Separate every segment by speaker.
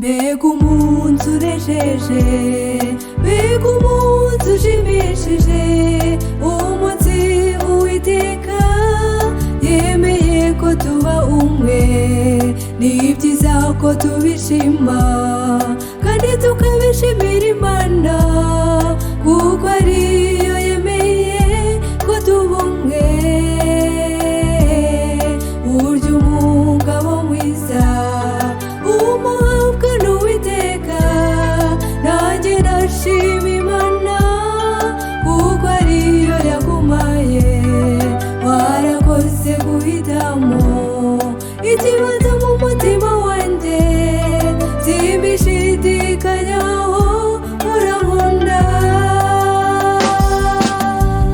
Speaker 1: mbega umunsi unejeje, mbega umunsi ushimishije, umunsi Uwiteka yemeye ko tuba umwe. Ni byiza ko tubishima kandi tukabishimira Imana, kuko ariyo yemeye ko tuba umwe. Burya umugabo mwiza umuhabwa n'Uwiteka, nanjye ndashima Imana kuko ariyo yagumaye. Warakoze guhitamo ikibazo mu mutima wanjye, simbishidikanyaho urankunda.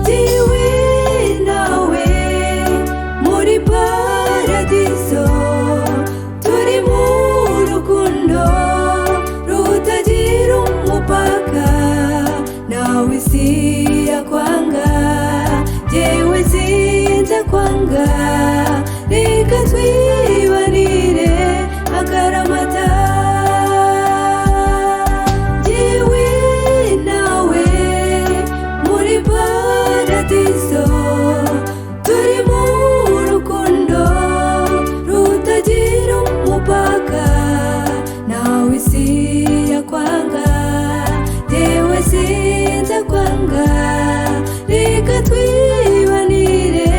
Speaker 1: Jyewe nawe muri paradiso, turi mu rukundo rutagira umupaka. Nawe isi yakwanga, jyewe sinzakwanga, reka twibanire akaramata. Jyewe nawe muri paradiso, turi mu rukundo rutagira umupaka. Nawe isi yakwanga, jyewe sinzakwanga, reka twibanire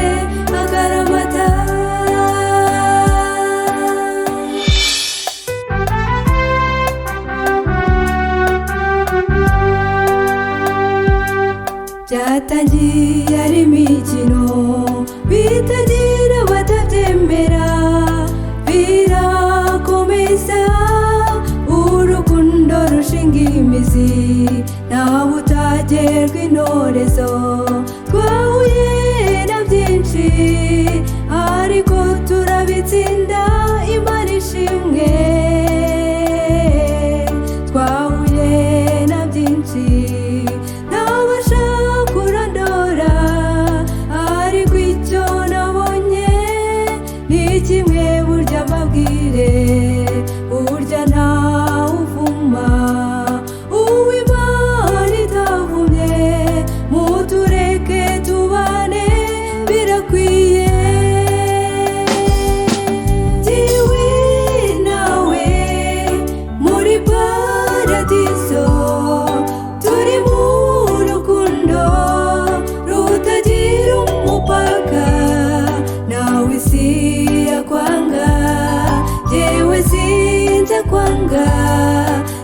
Speaker 1: akaramata. Byatangiye ari imikino bitagira abatabyemera, birakomeza urukundo rushinga imizi, nawe utagerwa intorezo. Twahuye na byinshi ariko turabitsinda, Imana ishimwe. Twahuye na byinshi ntabasha kurondora, ariko icyo nabonye ni kimwe, burya mbabwire, burya ntawe uvuma Uw'Imana itavumye. Mutureke tubane birakwiye. Jyewe nawe muri paradiso, turi mu rukundo rutagira umupaka. Nawe isi yakwanga, jyewe sinzakwanga,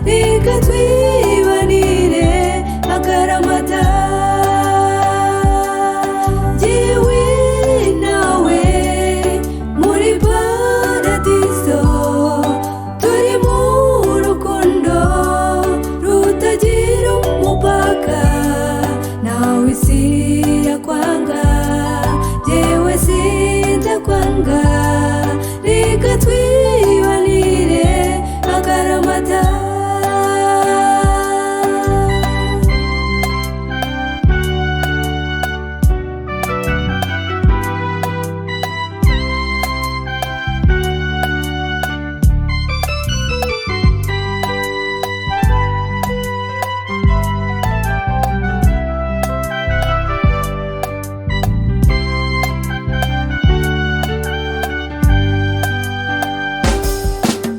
Speaker 1: reka twibanire akaramata. Jyewe nawe muri paradiso, turi mu rukundo rutagira umupaka. Nawe isi yakwanga, jyewe sinzakwanga, reka twibanire akaramata.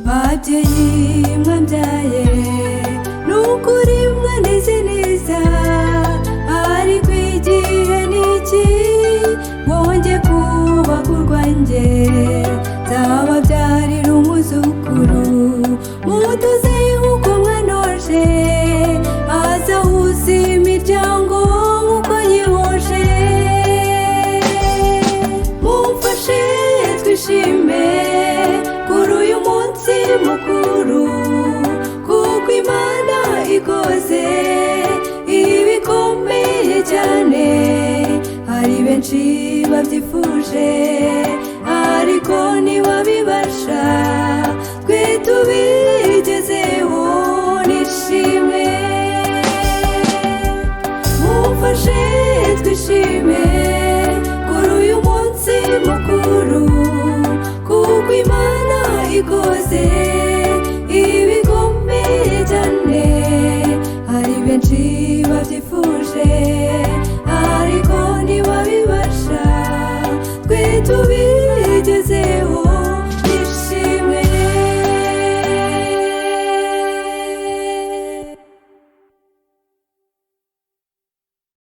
Speaker 1: Babyeyi mwambyaye, nukuri mwaneze neza, ariko igihe niki wonge kubaka urwanjye. Nzababyarira umuzukuru, mutuze uko mwanoje, azahuza imiryango nkuko yihoje. Mumfashe twishime kuri uyu munsi mukuru, kuko Imana ikoze ibikomeye cyane. Hari benshi babyifuje ariko ntibabibasha, twe tubigezeho nishimwe. Mumfashe twishime kuri uyu munsi mukuru, kuko Imana ikoze ibikomeye benshi babyifuje.